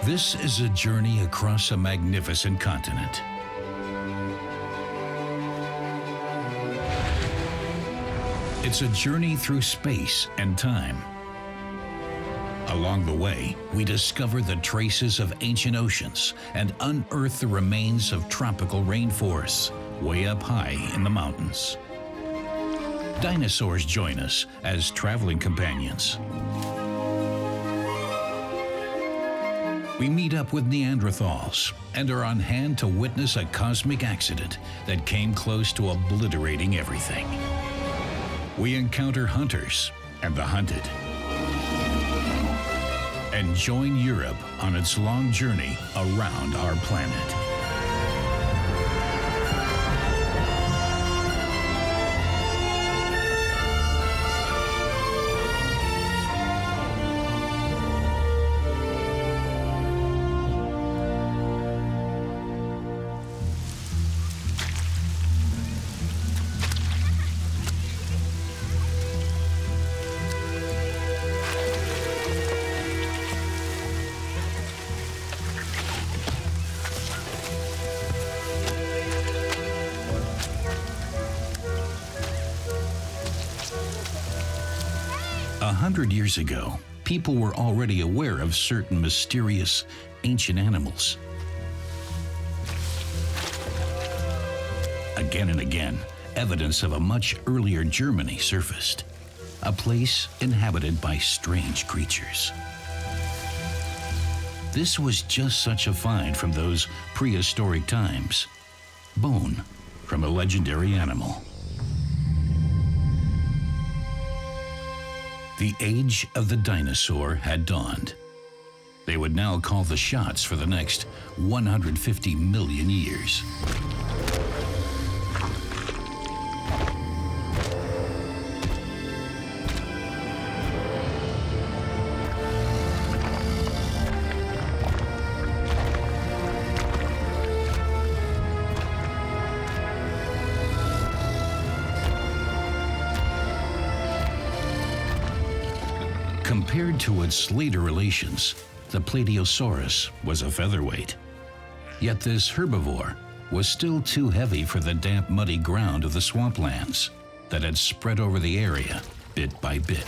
This is a journey across a magnificent continent. It's a journey through space and time. Along the way, we discover the traces of ancient oceans and unearth the remains of tropical rainforests way up high in the mountains. Dinosaurs join us as traveling companions. We meet up with Neanderthals and are on hand to witness a cosmic accident that came close to obliterating everything. We encounter hunters and the hunted, and join Europe on its long journey around our planet. 100 years ago, people were already aware of certain mysterious ancient animals. Again and again, evidence of a much earlier Germany surfaced, a place inhabited by strange creatures. This was just such a find from those prehistoric times, bone from a legendary animal. The age of the dinosaur had dawned. They would now call the shots for the next 150 million years. Compared to its later relations, the Plateosaurus was a featherweight. Yet this herbivore was still too heavy for the damp, muddy ground of the swamplands that had spread over the area bit by bit.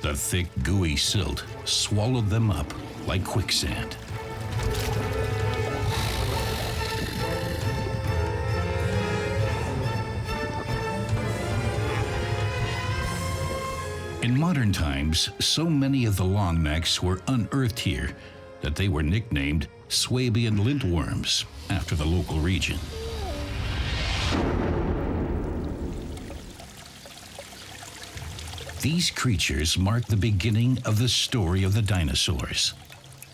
The thick, gooey silt swallowed them up like quicksand. In modern times, so many of the long necks were unearthed here that they were nicknamed Swabian lintworms after the local region. These creatures marked the beginning of the story of the dinosaurs.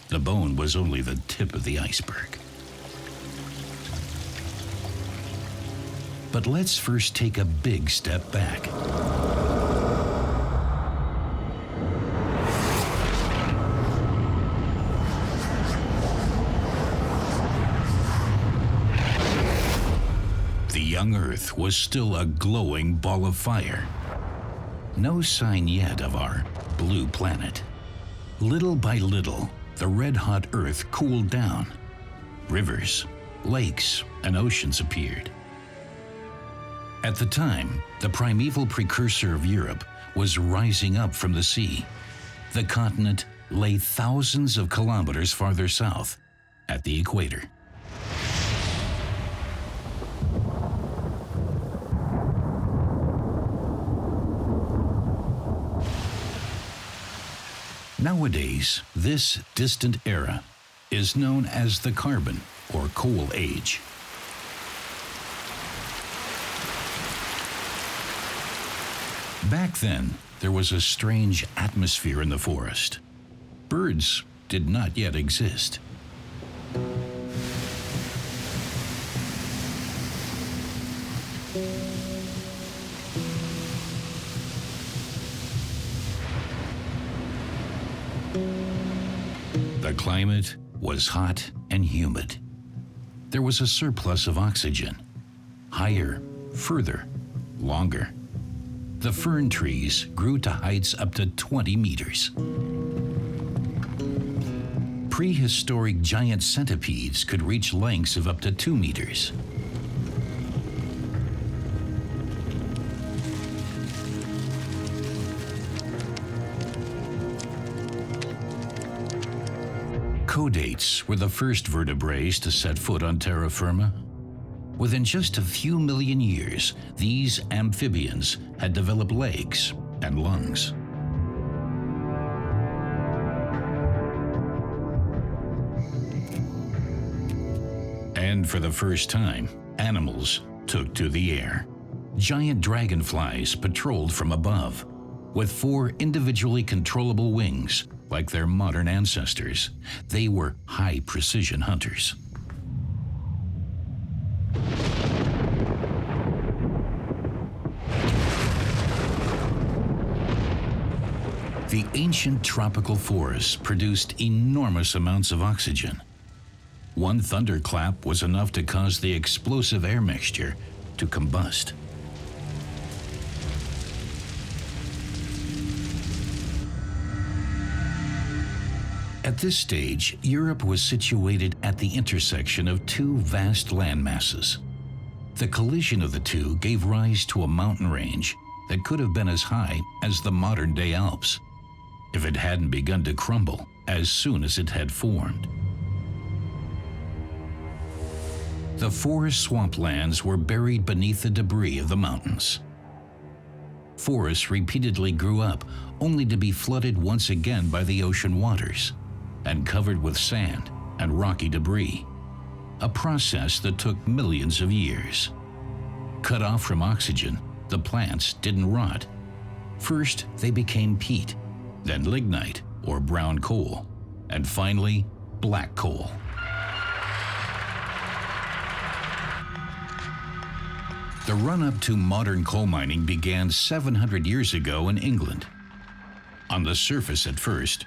The bone was only the tip of the iceberg. But let's first take a big step back. The young Earth was still a glowing ball of fire. No sign yet of our blue planet. Little by little, the red-hot Earth cooled down. Rivers, lakes, and oceans appeared. At the time, the primeval precursor of Europe was rising up from the sea. The continent lay thousands of kilometers farther south, at the equator. Nowadays, this distant era is known as the Carbon or Coal Age. Back then, there was a strange atmosphere in the forest. Birds did not yet exist. The climate was hot and humid. There was a surplus of oxygen. Higher, further, longer. The fern trees grew to heights up to 20 meters. Prehistoric giant centipedes could reach lengths of up to 2 meters. Chordates were the first vertebrates to set foot on terra firma. Within just a few million years, these amphibians had developed legs and lungs. And for the first time, animals took to the air. Giant dragonflies patrolled from above, with 4 individually controllable wings, like their modern ancestors. They were high-precision hunters. The ancient tropical forests produced enormous amounts of oxygen. One thunderclap was enough to cause the explosive air mixture to combust. At this stage, Europe was situated at the intersection of 2 vast land masses. The collision of the two gave rise to a mountain range that could have been as high as the modern-day Alps, if it hadn't begun to crumble as soon as it had formed. The forest swamplands were buried beneath the debris of the mountains. Forests repeatedly grew up, only to be flooded once again by the ocean waters and covered with sand and rocky debris, a process that took millions of years. Cut off from oxygen, the plants didn't rot. First, they became peat, then lignite or brown coal, and finally, black coal. The run-up to modern coal mining began 700 years ago in England. On the surface at first,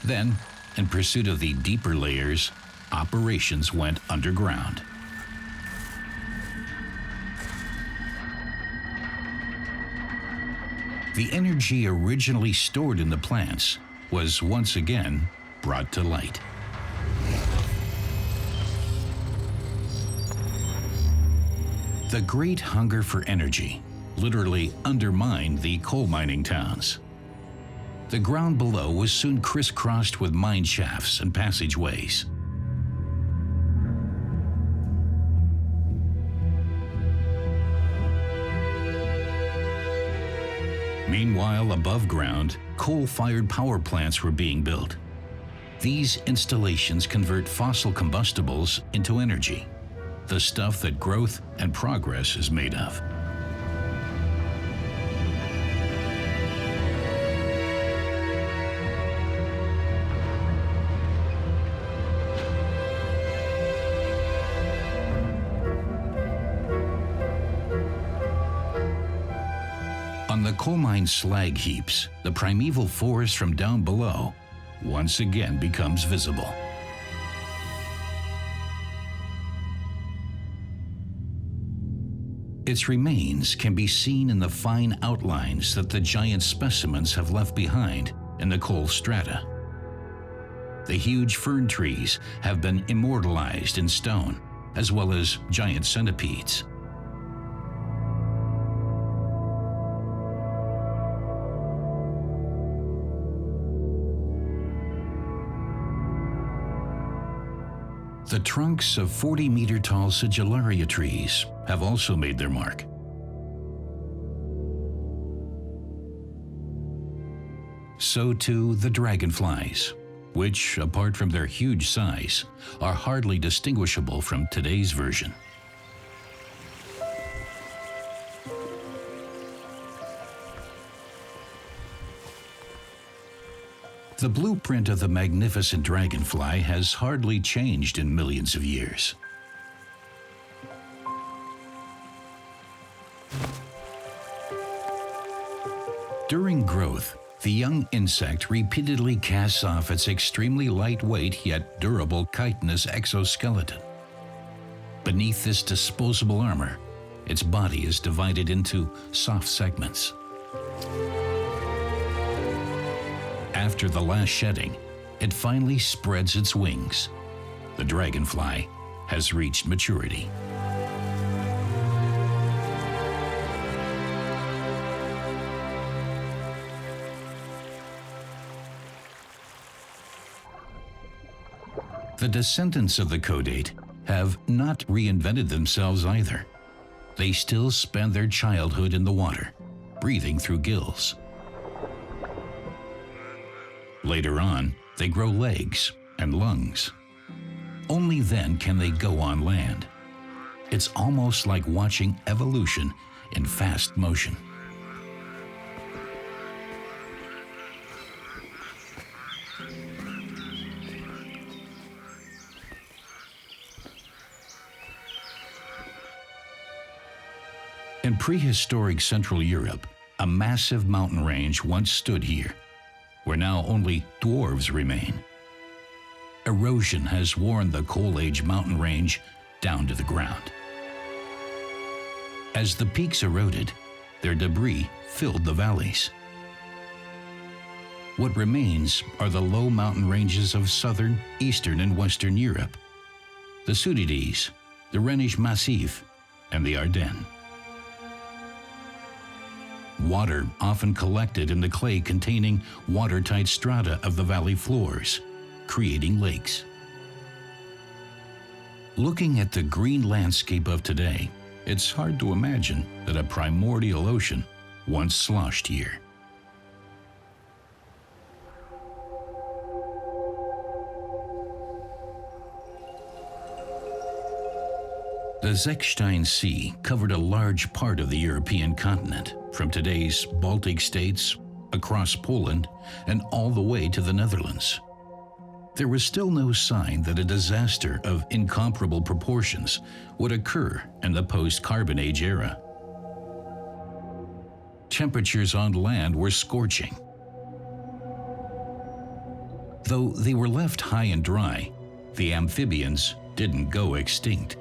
then, in pursuit of the deeper layers, operations went underground. The energy originally stored in the plants was once again brought to light. The great hunger for energy literally undermined the coal mining towns. The ground below was soon crisscrossed with mine shafts and passageways. Meanwhile, above ground, coal-fired power plants were being built. These installations convert fossil combustibles into energy, the stuff that growth and progress is made of. On the coal mine slag heaps, the primeval forest from down below once again becomes visible. Its remains can be seen in the fine outlines that the giant specimens have left behind in the coal strata. The huge fern trees have been immortalized in stone, as well as giant centipedes. The trunks of 40-meter-tall sigillaria trees have also made their mark. So too the dragonflies, which, apart from their huge size, are hardly distinguishable from today's version. The blueprint of the magnificent dragonfly has hardly changed in millions of years. During growth, the young insect repeatedly casts off its extremely lightweight yet durable chitinous exoskeleton. Beneath this disposable armor, its body is divided into soft segments, After the last shedding, it finally spreads its wings. The dragonfly has reached maturity. The descendants of the caudate have not reinvented themselves either. They still spend their childhood in the water, breathing through gills. Later on, they grow legs and lungs. Only then can they go on land. It's almost like watching evolution in fast motion. In prehistoric Central Europe, a massive mountain range once stood here, where now only dwarves remain. Erosion has worn the Coal Age mountain range down to the ground. As the peaks eroded, their debris filled the valleys. What remains are the low mountain ranges of southern, eastern, and western Europe, the Sudides, the Rhenish Massif, and the Ardennes. Water often collected in the clay containing watertight strata of the valley floors, creating lakes. Looking at the green landscape of today, it's hard to imagine that a primordial ocean once sloshed here. The Zechstein Sea covered a large part of the European continent, from today's Baltic states, across Poland, and all the way to the Netherlands. There was still no sign that a disaster of incomparable proportions would occur in the post-Carbon Age era. Temperatures on land were scorching. Though they were left high and dry, the amphibians didn't go extinct.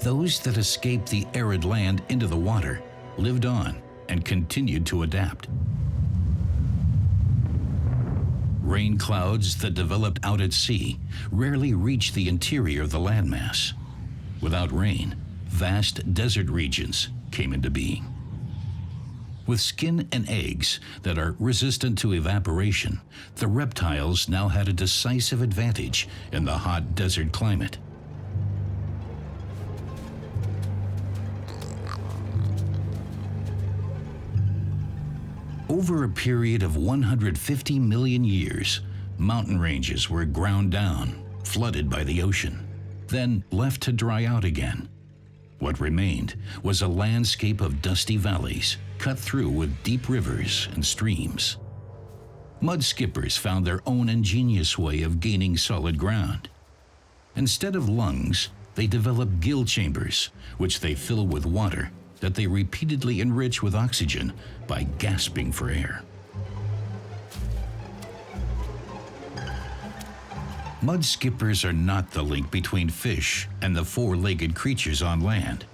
Those that escaped the arid land into the water lived on and continued to adapt. Rain clouds that developed out at sea rarely reached the interior of the landmass. Without rain, vast desert regions came into being. With skin and eggs that are resistant to evaporation, the reptiles now had a decisive advantage in the hot desert climate. Over a period of 150 million years, mountain ranges were ground down, flooded by the ocean, then left to dry out again. What remained was a landscape of dusty valleys, cut through with deep rivers and streams. Mud skippers found their own ingenious way of gaining solid ground. Instead of lungs, they developed gill chambers, which they fill with water that they repeatedly enrich with oxygen by gasping for air. Mud skippers are not the link between fish and the four-legged creatures on land.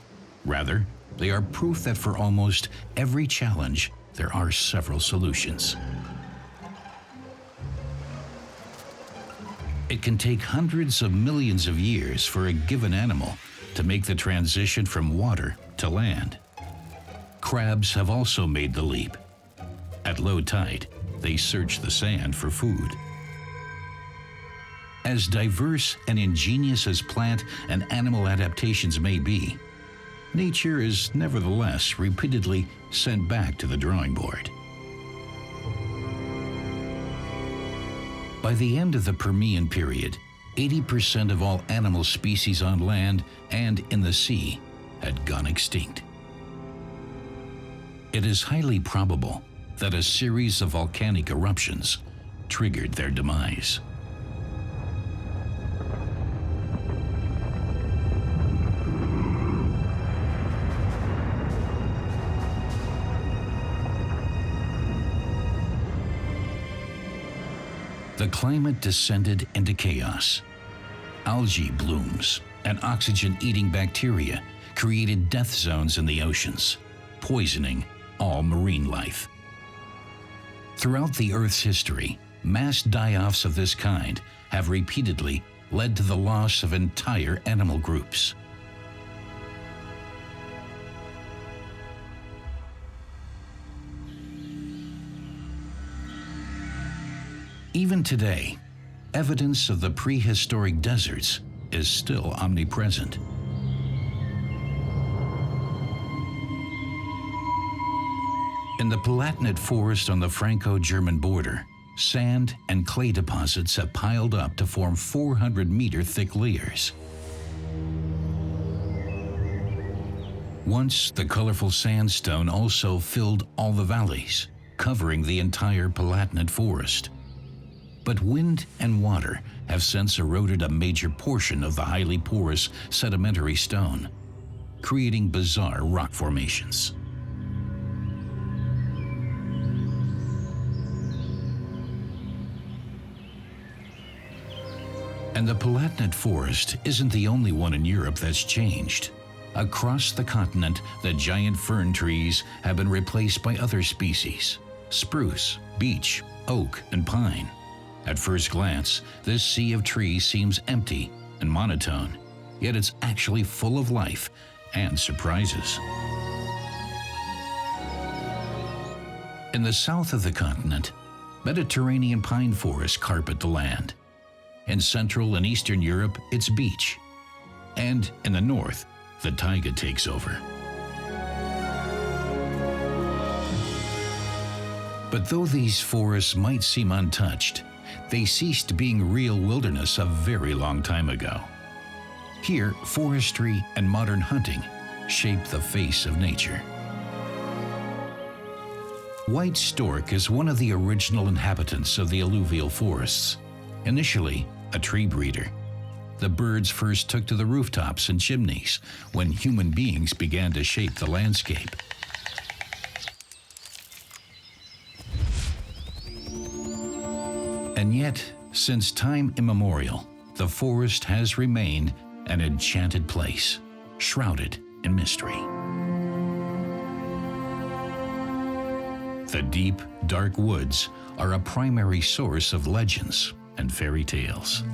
Rather, they are proof that for almost every challenge, there are several solutions. It can take hundreds of millions of years for a given animal to make the transition from water to land. Crabs have also made the leap. At low tide, they search the sand for food. As diverse and ingenious as plant and animal adaptations may be, nature is nevertheless repeatedly sent back to the drawing board. By the end of the Permian period, 80% of all animal species on land and in the sea had gone extinct. It is highly probable that a series of volcanic eruptions triggered their demise. The climate descended into chaos. Algae blooms and oxygen-eating bacteria created death zones in the oceans, poisoning all marine life. Throughout the Earth's history, mass die-offs of this kind have repeatedly led to the loss of entire animal groups. Even today, evidence of the prehistoric deserts is still omnipresent. In the Palatinate forest on the Franco-German border, sand and clay deposits have piled up to form 400-meter thick layers. Once, the colorful sandstone also filled all the valleys, covering the entire Palatinate forest. But wind and water have since eroded a major portion of the highly porous sedimentary stone, creating bizarre rock formations. And the Palatinate forest isn't the only one in Europe that's changed. Across the continent, the giant fern trees have been replaced by other species: spruce, beech, oak, and pine. At first glance, this sea of trees seems empty and monotone, yet it's actually full of life and surprises. In the south of the continent, Mediterranean pine forests carpet the land. In Central and Eastern Europe, it's beech. And in the north, the taiga takes over. But though these forests might seem untouched, they ceased being real wilderness a very long time ago. Here, forestry and modern hunting shape the face of nature. White stork is one of the original inhabitants of the alluvial forests. Initially, a tree breeder, the birds first took to the rooftops and chimneys when human beings began to shape the landscape. And yet, since time immemorial, the forest has remained an enchanted place, shrouded in mystery. The deep, dark woods are a primary source of legends and fairy tales.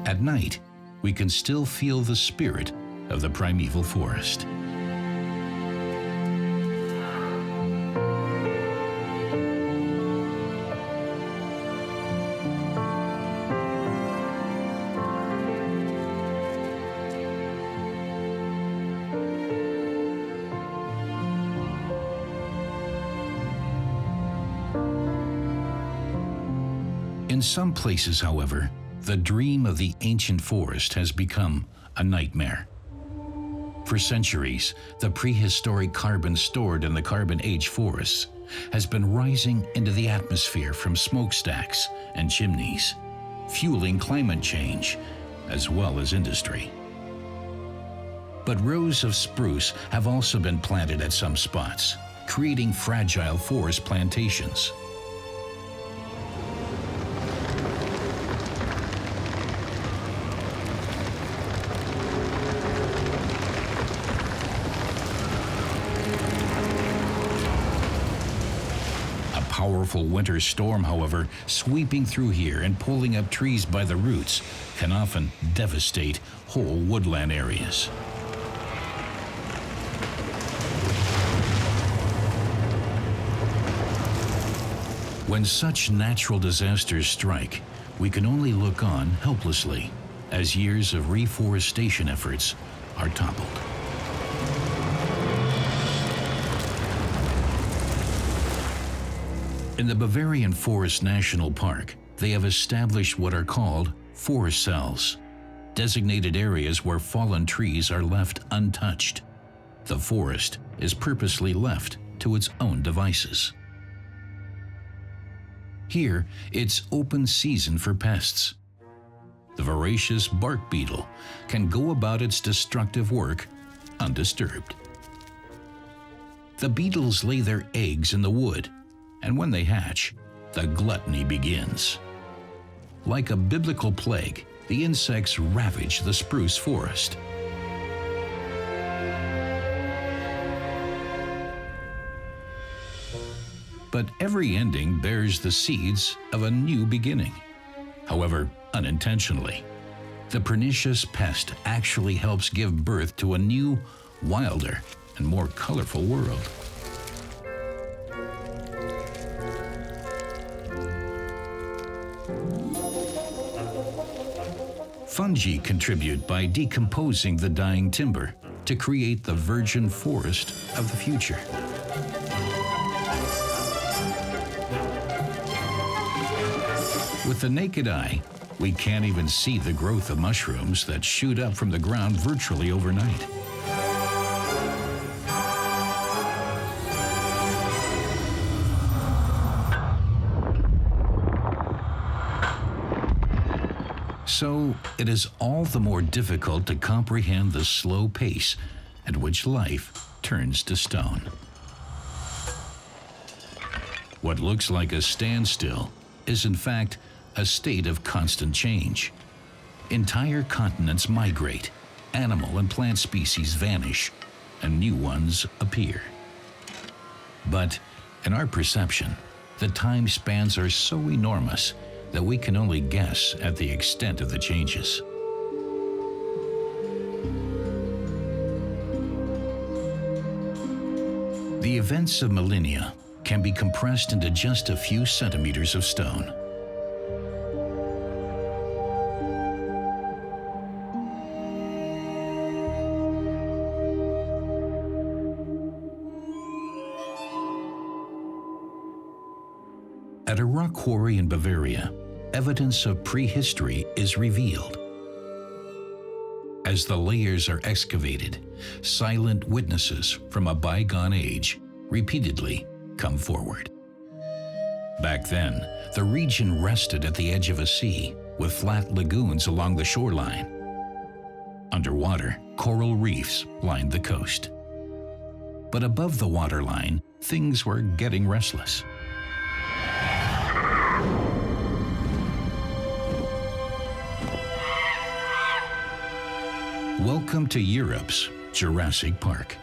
At night, we can still feel the spirit of the primeval forest. In some places, however, the dream of the ancient forest has become a nightmare. For centuries, the prehistoric carbon stored in the Carbon Age forests has been rising into the atmosphere from smokestacks and chimneys, fueling climate change as well as industry. But rows of spruce have also been planted at some spots, creating fragile forest plantations. Powerful winter storm, however, sweeping through here and pulling up trees by the roots can often devastate whole woodland areas. When such natural disasters strike, we can only look on helplessly as years of reforestation efforts are toppled. In the Bavarian Forest National Park, they have established what are called forest cells, designated areas where fallen trees are left untouched. The forest is purposely left to its own devices. Here, it's open season for pests. The voracious bark beetle can go about its destructive work undisturbed. The beetles lay their eggs in the wood, and when they hatch, the gluttony begins. Like a biblical plague, the insects ravage the spruce forest. But every ending bears the seeds of a new beginning. However, unintentionally, the pernicious pest actually helps give birth to a new, wilder, and more colorful world. Fungi contribute by decomposing the dying timber to create the virgin forest of the future. With the naked eye, we can't even see the growth of mushrooms that shoot up from the ground virtually overnight. So it is all the more difficult to comprehend the slow pace at which life turns to stone. What looks like a standstill is in fact a state of constant change. Entire continents migrate, animal and plant species vanish, and new ones appear. But in our perception, the time spans are so enormous that we can only guess at the extent of the changes. The events of millennia can be compressed into just a few centimeters of stone. At a rock quarry in Bavaria, evidence of prehistory is revealed. As the layers are excavated, silent witnesses from a bygone age repeatedly come forward. Back then, the region rested at the edge of a sea with flat lagoons along the shoreline. Underwater, coral reefs lined the coast. But above the waterline, things were getting restless. Welcome to Europe's Jurassic Park.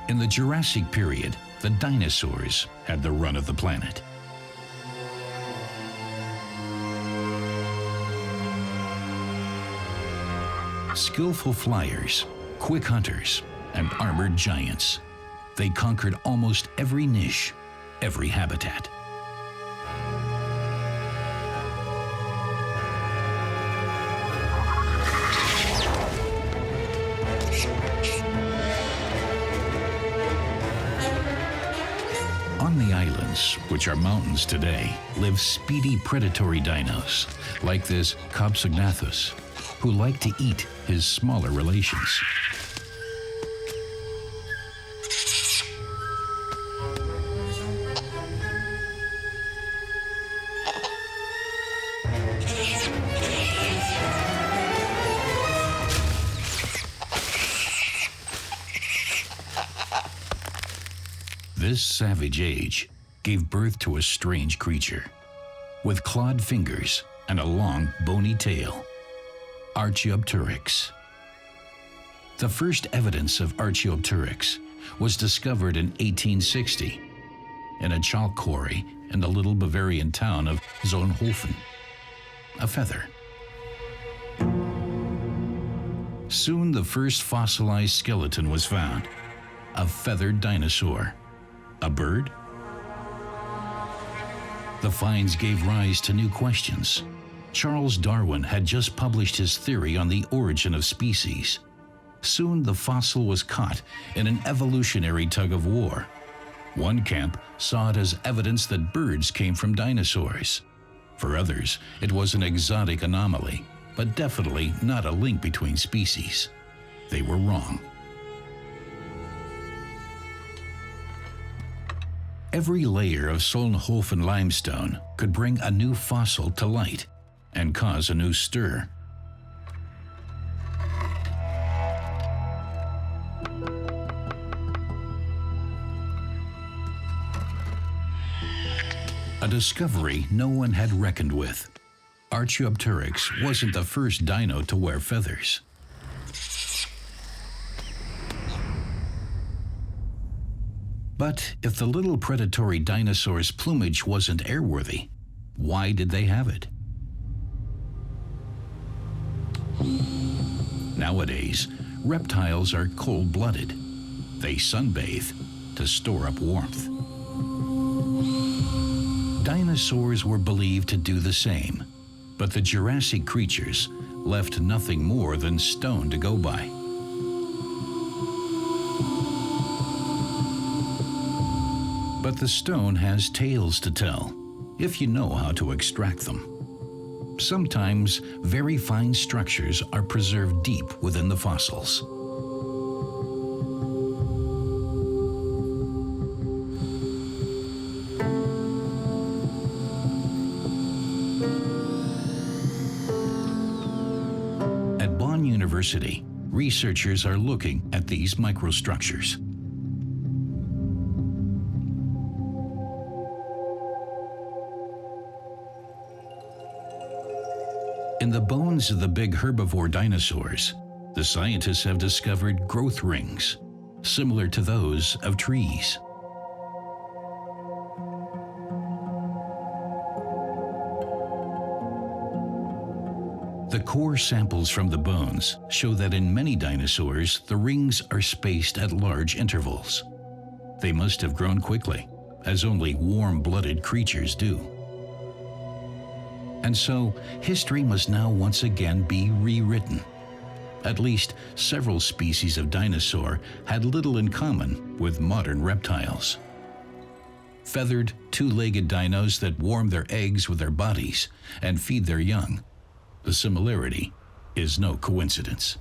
In the Jurassic period, the dinosaurs had the run of the planet. Skillful flyers, quick hunters, and armored giants, they conquered almost every niche, every habitat. On the islands, which are mountains today, live speedy predatory dinos, like this Compsognathus, who like to eat his smaller relations. This savage age gave birth to a strange creature with clawed fingers and a long, bony tail, Archaeopteryx. The first evidence of Archaeopteryx was discovered in 1860 in a chalk quarry in the little Bavarian town of Solnhofen. A feather. Soon the first fossilized skeleton was found, a feathered dinosaur. A bird? The finds gave rise to new questions. Charles Darwin had just published his theory on the origin of species. Soon the fossil was caught in an evolutionary tug-of-war. One camp saw it as evidence that birds came from dinosaurs. For others, it was an exotic anomaly, but definitely not a link between species. They were wrong. Every layer of Solnhofen limestone could bring a new fossil to light and cause a new stir. A discovery no one had reckoned with. Archaeopteryx wasn't the first dino to wear feathers. But if the little predatory dinosaur's plumage wasn't airworthy, why did they have it? Nowadays, reptiles are cold-blooded. They sunbathe to store up warmth. Dinosaurs were believed to do the same, but the Jurassic creatures left nothing more than stone to go by. But the stone has tales to tell, if you know how to extract them. Sometimes very fine structures are preserved deep within the fossils. At Bonn University, researchers are looking at these microstructures. In the bones of the big herbivore dinosaurs, the scientists have discovered growth rings, similar to those of trees. The core samples from the bones show that in many dinosaurs, the rings are spaced at large intervals. They must have grown quickly, as only warm-blooded creatures do. And so, history must now once again be rewritten. At least several species of dinosaur had little in common with modern reptiles. Feathered, two-legged dinos that warm their eggs with their bodies and feed their young. The similarity is no coincidence.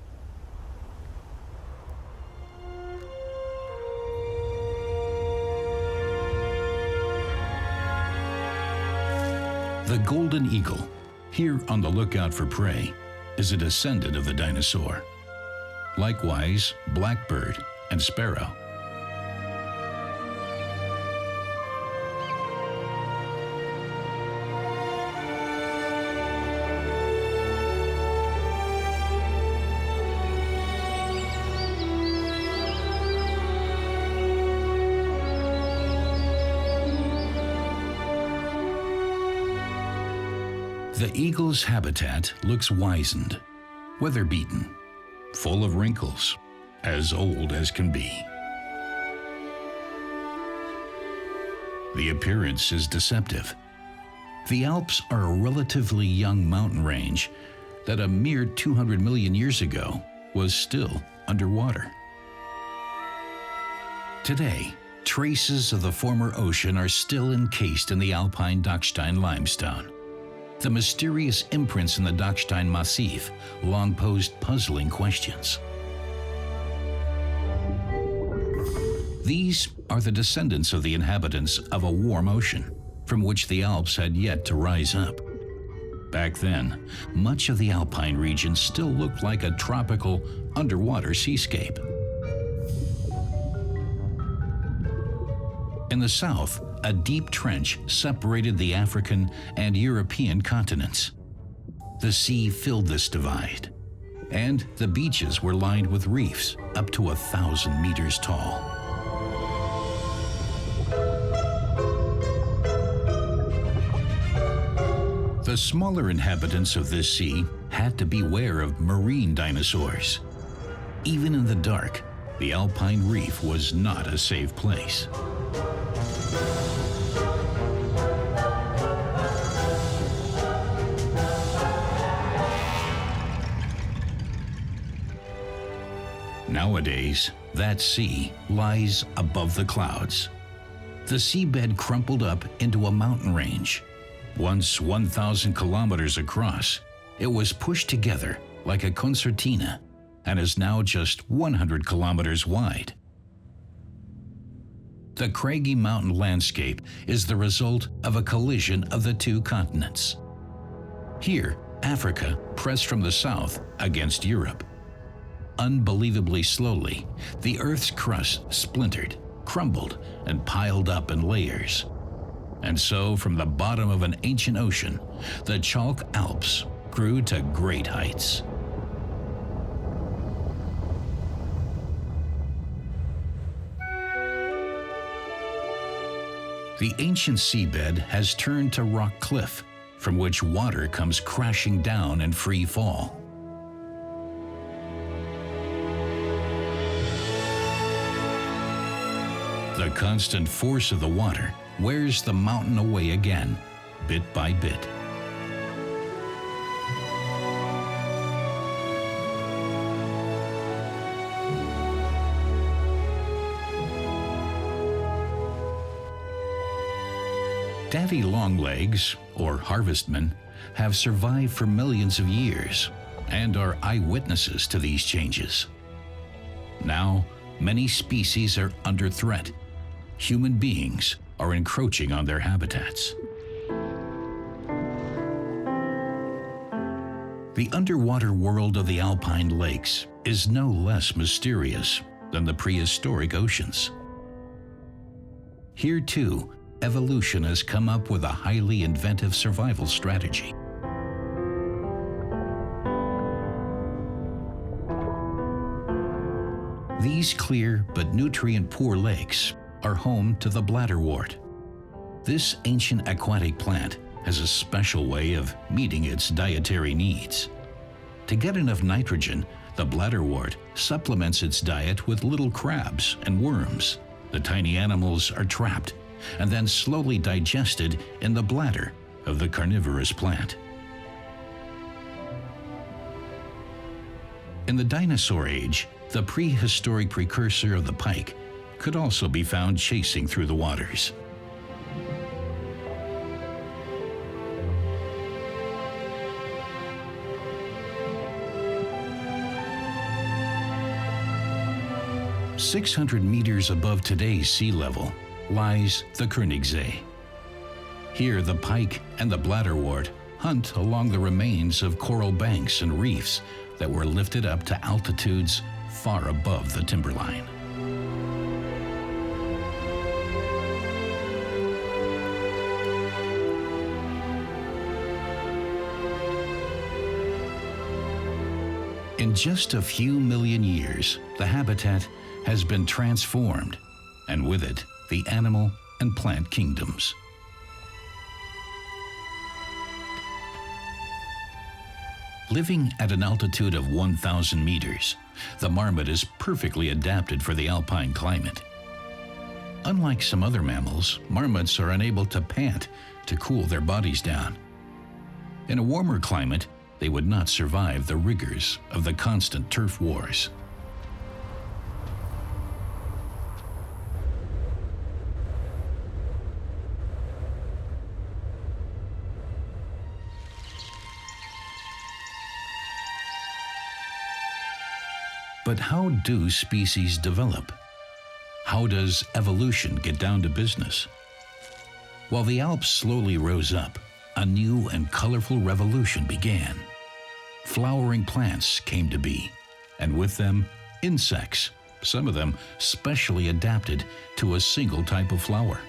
The golden eagle, here on the lookout for prey, is a descendant of the dinosaur. Likewise, blackbird and sparrow. The eagle's habitat looks wizened, weather-beaten, full of wrinkles, as old as can be. The appearance is deceptive. The Alps are a relatively young mountain range that a mere 200 million years ago was still underwater. Today, traces of the former ocean are still encased in the Alpine Dachstein limestone. The mysterious imprints in the Dachstein Massif long posed puzzling questions. These are the descendants of the inhabitants of a warm ocean, from which the Alps had yet to rise up. Back then, much of the Alpine region still looked like a tropical underwater seascape. In the south, a deep trench separated the African and European continents. The sea filled this divide, and the beaches were lined with reefs up to 1,000 meters tall. The smaller inhabitants of this sea had to beware of marine dinosaurs. Even in the dark, the Alpine reef was not a safe place. Nowadays, that sea lies above the clouds. The seabed crumpled up into a mountain range. Once 1,000 kilometers across, it was pushed together like a concertina and is now just 100 kilometers wide. The craggy mountain landscape is the result of a collision of the two continents. Here, Africa pressed from the south against Europe. Unbelievably slowly, the Earth's crust splintered, crumbled, and piled up in layers. And so, from the bottom of an ancient ocean, the chalk Alps grew to great heights. The ancient seabed has turned to rock cliff, from which water comes crashing down in free fall. The constant force of the water wears the mountain away again, bit by bit. Daddy longlegs, or harvestmen, have survived for millions of years and are eyewitnesses to these changes. Now, many species are under threat. Human beings are encroaching on their habitats. The underwater world of the Alpine lakes is no less mysterious than the prehistoric oceans. Here, too, evolution has come up with a highly inventive survival strategy. These clear but nutrient-poor lakes are home to the bladderwort. This ancient aquatic plant has a special way of meeting its dietary needs. To get enough nitrogen, the bladderwort supplements its diet with little crabs and worms. The tiny animals are trapped and then slowly digested in the bladder of the carnivorous plant. In the dinosaur age, the prehistoric precursor of the pike could also be found chasing through the waters. "600 meters above today's sea level lies the Königssee. Here the pike and the bladderwort hunt along the remains of coral banks and reefs that were lifted up to altitudes far above the timberline. In just a few million years, the habitat has been transformed, and with it, the animal and plant kingdoms. Living at an altitude of 1,000 meters, the marmot is perfectly adapted for the alpine climate. Unlike some other mammals, marmots are unable to pant to cool their bodies down. In a warmer climate, they would not survive the rigors of the constant turf wars. But how do species develop? How does evolution get down to business? While the Alps slowly rose up, a new and colorful revolution began. Flowering plants came to be, and with them, insects, some of them specially adapted to a single type of flower.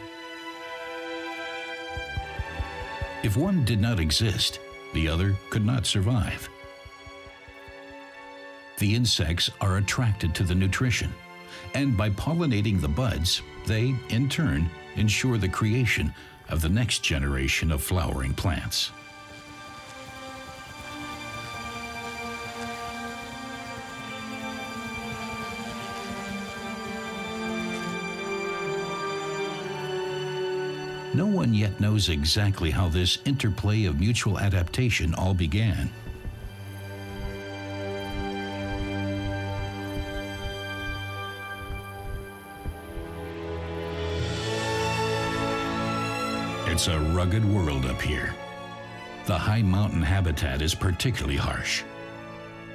If one did not exist, the other could not survive. The insects are attracted to the nutrition, and by pollinating the buds, they, in turn, ensure the creation of the next generation of flowering plants. No one yet knows exactly how this interplay of mutual adaptation all began. It's a rugged world up here. The high mountain habitat is particularly harsh.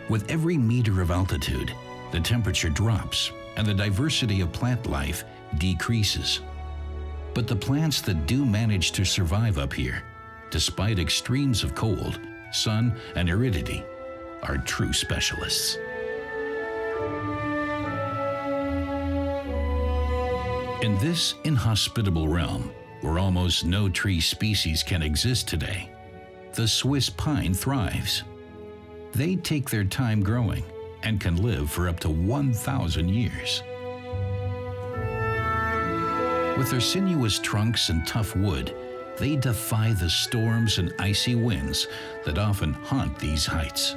With every meter of altitude, the temperature drops and the diversity of plant life decreases. But the plants that do manage to survive up here, despite extremes of cold, sun, and aridity, are true specialists. In this inhospitable realm, where almost no tree species can exist today, the Swiss pine thrives. They take their time growing and can live for up to 1,000 years. With their sinuous trunks and tough wood, they defy the storms and icy winds that often haunt these heights.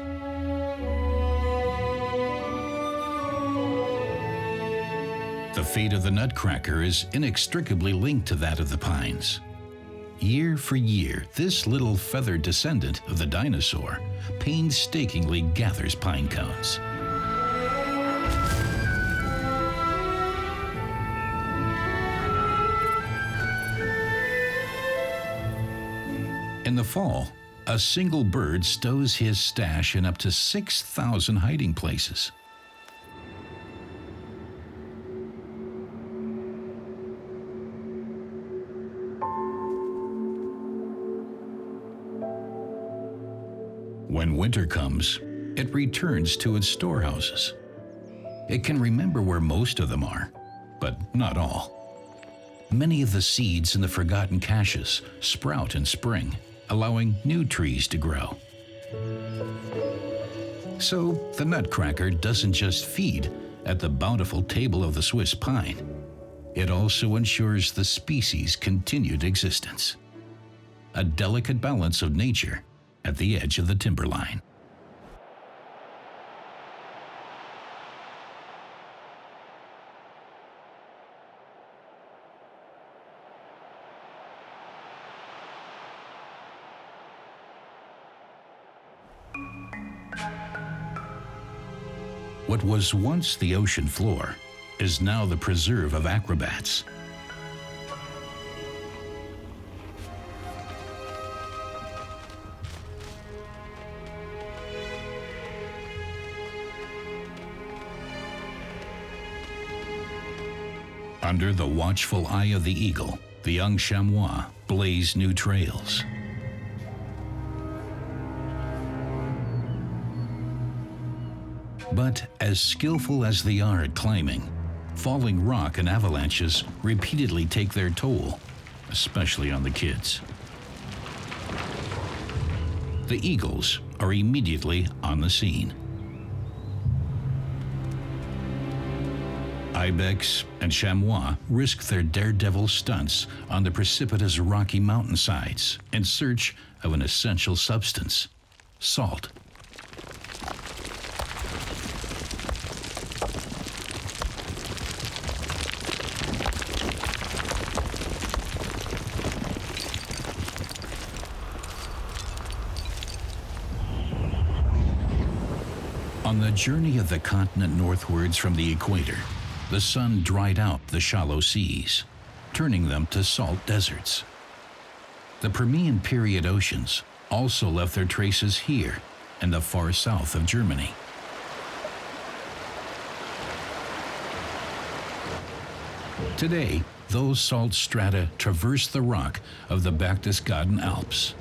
The fate of the nutcracker is inextricably linked to that of the pines. Year for year, this little feathered descendant of the dinosaur painstakingly gathers pine cones. In the fall, a single bird stows his stash in up to 6,000 hiding places. When winter comes, it returns to its storehouses. It can remember where most of them are, but not all. Many of the seeds in the forgotten caches sprout in spring, allowing new trees to grow. So the nutcracker doesn't just feed at the bountiful table of the Swiss pine. It also ensures the species' continued existence. A delicate balance of nature at the edge of the timberline. What was once the ocean floor is now the preserve of acrobats. Under the watchful eye of the eagle, the young chamois blaze new trails. But as skillful as they are at climbing, falling rock and avalanches repeatedly take their toll, especially on the kids. The eagles are immediately on the scene. Ibex and chamois risk their daredevil stunts on the precipitous rocky mountainsides in search of an essential substance, salt. On the journey of the continent northwards from the equator, the sun dried out the shallow seas, turning them to salt deserts. The Permian period oceans also left their traces here in the far south of Germany. Today, those salt strata traverse the rock of the Berchtesgaden Alps.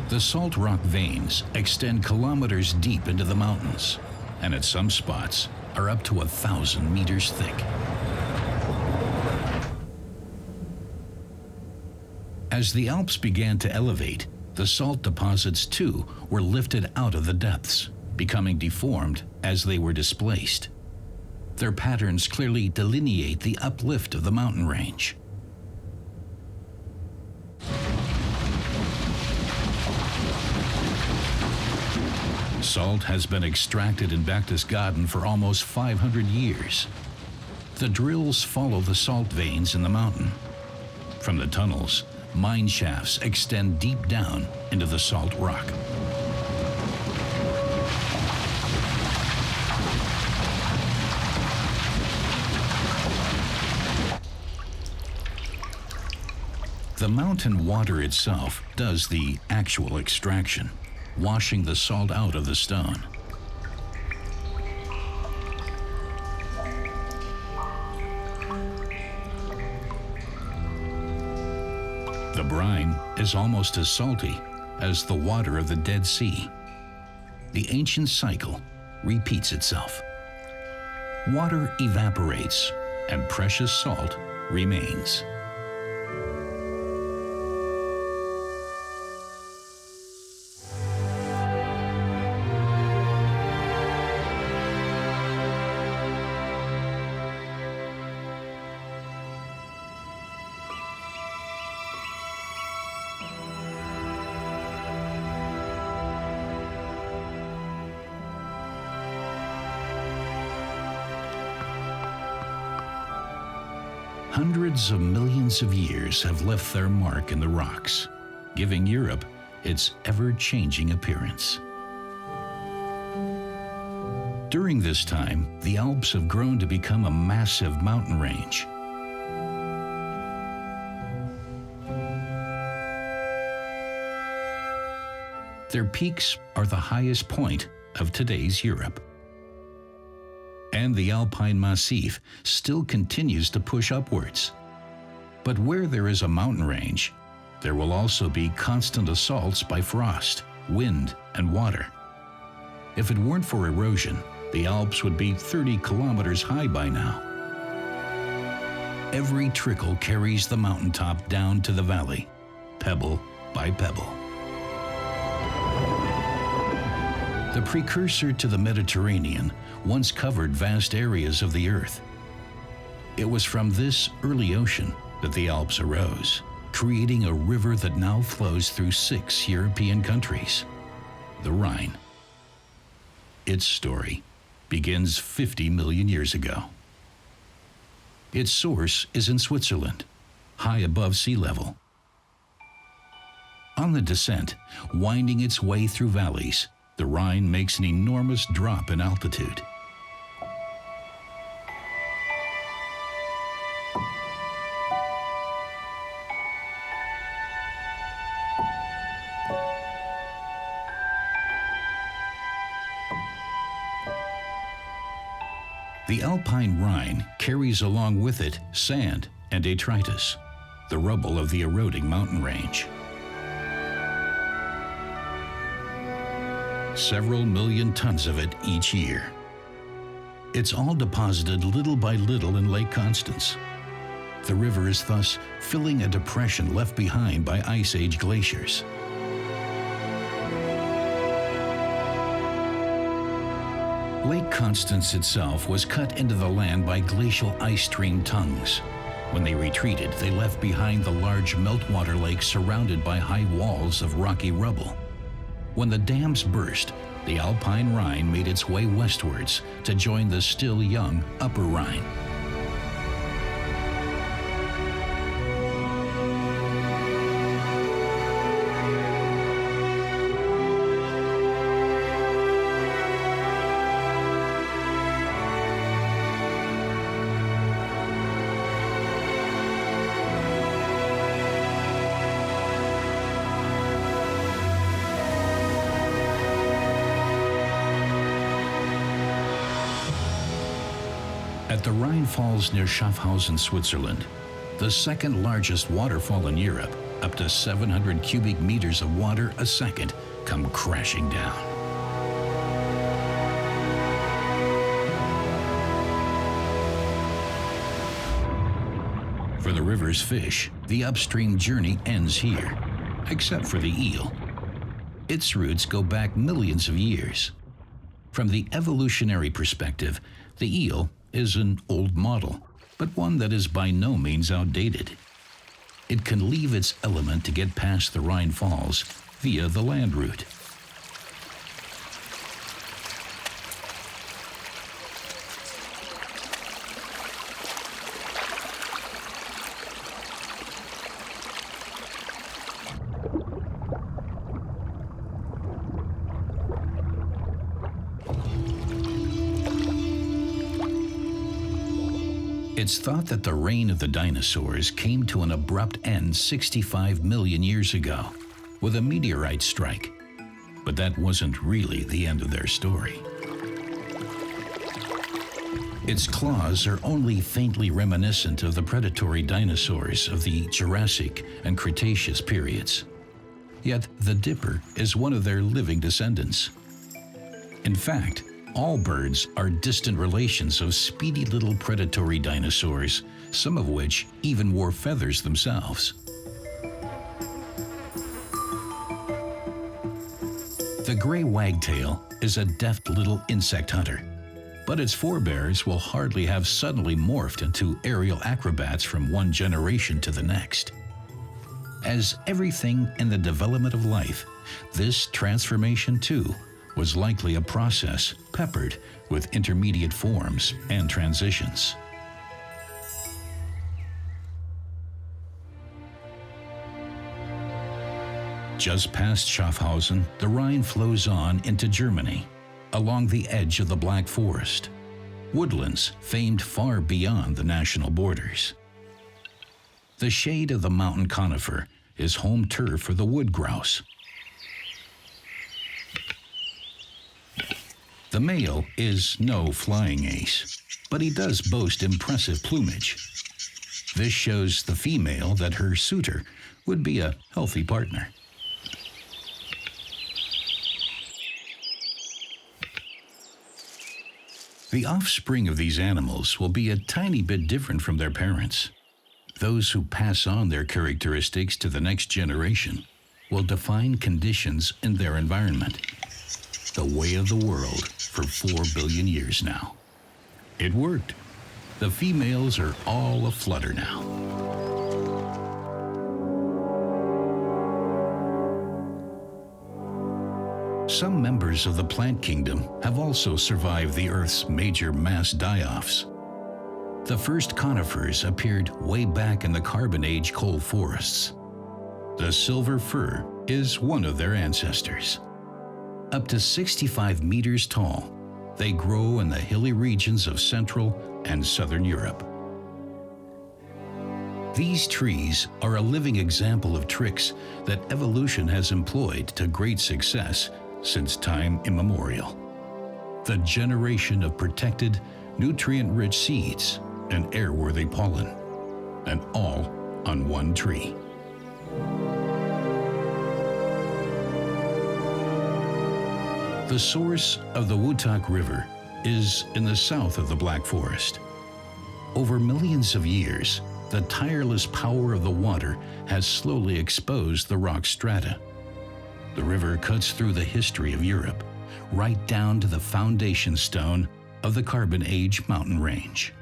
The salt rock veins extend kilometers deep into the mountains, and at some spots are up to 1,000 meters thick. As the Alps began to elevate, the salt deposits too were lifted out of the depths, becoming deformed as they were displaced. Their patterns clearly delineate the uplift of the mountain range. Salt has been extracted in Berchtesgaden for almost 500 years. The drills follow the salt veins in the mountain. From the tunnels, mine shafts extend deep down into the salt rock. The mountain water itself does the actual extraction, washing the salt out of the stone. The brine is almost as salty as the water of the Dead Sea. The ancient cycle repeats itself. Water evaporates and precious salt remains. Hundreds of millions of years have left their mark in the rocks, giving Europe its ever-changing appearance. During this time, the Alps have grown to become a massive mountain range. Their peaks are the highest point of today's Europe. And the Alpine Massif still continues to push upwards. But where there is a mountain range, there will also be constant assaults by frost, wind, and water. If it weren't for erosion, the Alps would be 30 kilometers high by now. Every trickle carries the mountaintop down to the valley, pebble by pebble. The precursor to the Mediterranean once covered vast areas of the Earth. It was from this early ocean that the Alps arose, creating a river that now flows through 6 European countries, the Rhine. Its story begins 50 million years ago. Its source is in Switzerland, high above sea level. On the descent, winding its way through valleys, the Rhine makes an enormous drop in altitude. The Alpine Rhine carries along with it sand and detritus, the rubble of the eroding mountain range. Several million tons of it each year. It's all deposited little by little in Lake Constance. The river is thus filling a depression left behind by Ice Age glaciers. Lake Constance itself was cut into the land by glacial ice stream tongues. When they retreated, they left behind the large meltwater lake surrounded by high walls of rocky rubble. When the dams burst, the Alpine Rhine made its way westwards to join the still young Upper Rhine. At the Rhine Falls near Schaffhausen, Switzerland, the second largest waterfall in Europe, up to 700 cubic meters of water a second come crashing down. For the river's fish, the upstream journey ends here, except for the eel. Its roots go back millions of years. From the evolutionary perspective, the eel is an old model, but one that is by no means outdated. It can leave its element to get past the Rhine Falls via the land route. It's thought that the reign of the dinosaurs came to an abrupt end 65 million years ago with a meteorite strike, but that wasn't really the end of their story. Its claws are only faintly reminiscent of the predatory dinosaurs of the Jurassic and Cretaceous periods. Yet the dipper is one of their living descendants. In fact, all birds are distant relations of speedy little predatory dinosaurs, some of which even wore feathers themselves. The gray wagtail is a deft little insect hunter, but its forebears will hardly have suddenly morphed into aerial acrobats from one generation to the next. As everything in the development of life, this transformation too was likely a process peppered with intermediate forms and transitions. Just past Schaffhausen, the Rhine flows on into Germany, along the edge of the Black Forest. Woodlands famed far beyond the national borders. The shade of the mountain conifer is home turf for the wood grouse. The male is no flying ace, but he does boast impressive plumage. This shows the female that her suitor would be a healthy partner. The offspring of these animals will be a tiny bit different from their parents. Those who pass on their characteristics to the next generation will define conditions in their environment. The way of the world for 4 billion years now. It worked. The females are all aflutter now. Some members of the plant kingdom have also survived the Earth's major mass die-offs. The first conifers appeared way back in the Carbon Age coal forests. The silver fir is one of their ancestors. Up to 65 meters tall, they grow in the hilly regions of Central and Southern Europe. These trees are a living example of tricks that evolution has employed to great success since time immemorial. The generation of protected, nutrient-rich seeds and airworthy pollen, and all on one tree. The source of the Wutak River is in the south of the Black Forest. Over millions of years, the tireless power of the water has slowly exposed the rock strata. The river cuts through the history of Europe, right down to the foundation stone of the Carbon Age mountain range.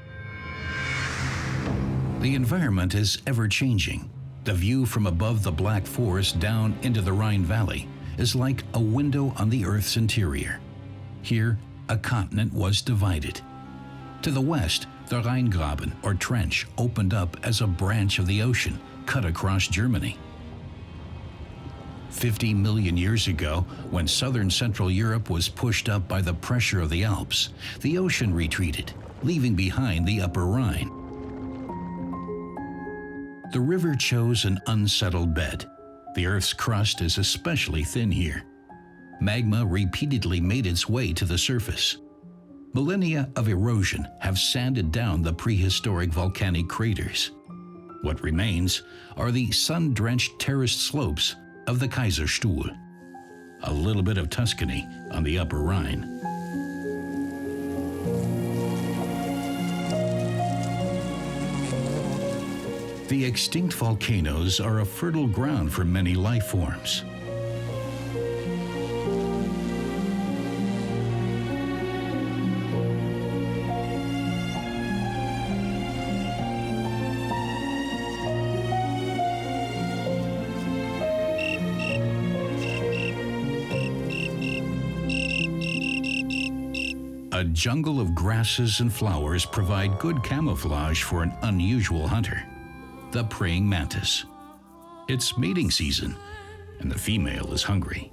The environment is ever-changing. The view from above the Black Forest down into the Rhine Valley is like a window on the Earth's interior. Here, a continent was divided. To the west, the Rheingraben, or trench, opened up as a branch of the ocean, cut across Germany. 50 million years ago, when southern Central Europe was pushed up by the pressure of the Alps, the ocean retreated, leaving behind the upper Rhine. The river chose an unsettled bed. The Earth's crust is especially thin here. Magma repeatedly made its way to the surface. Millennia of erosion have sanded down the prehistoric volcanic craters. What remains are the sun-drenched terraced slopes of the Kaiserstuhl, a little bit of Tuscany on the upper Rhine. The extinct volcanoes are a fertile ground for many life forms. A jungle of grasses and flowers provide good camouflage for an unusual hunter, the praying mantis. It's mating season, and the female is hungry.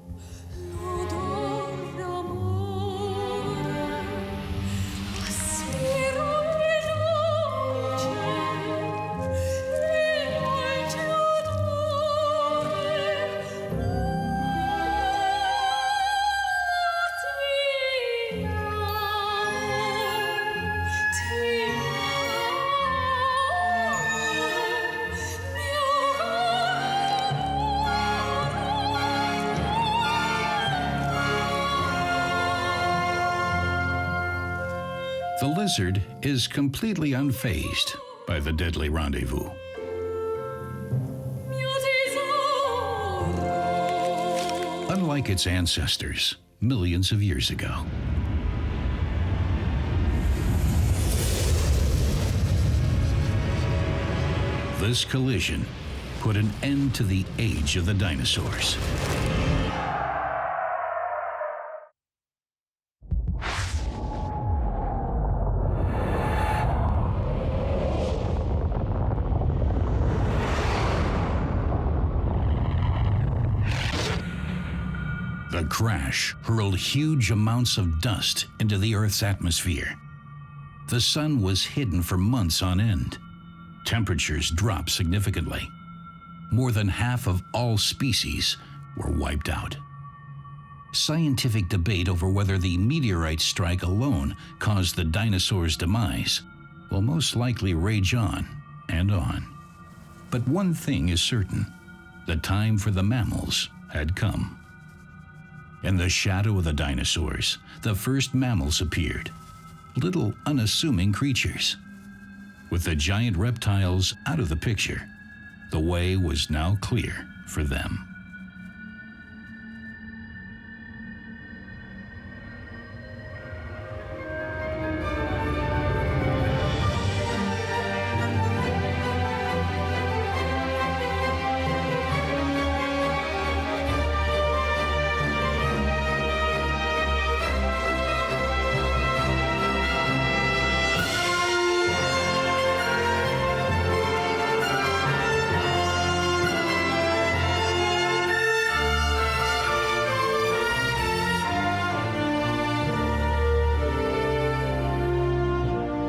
The lizard is completely unfazed by the deadly rendezvous. Unlike its ancestors, millions of years ago. This collision put an end to the age of the dinosaurs. crash hurled huge amounts of dust into the Earth's atmosphere. The sun was hidden for months on end. Temperatures dropped significantly. More than half of all species were wiped out. Scientific debate over whether the meteorite strike alone caused the dinosaurs' demise will most likely rage on and on. But one thing is certain: the time for the mammals had come. In the shadow of the dinosaurs, the first mammals appeared, little unassuming creatures. With the giant reptiles out of the picture, the way was now clear for them.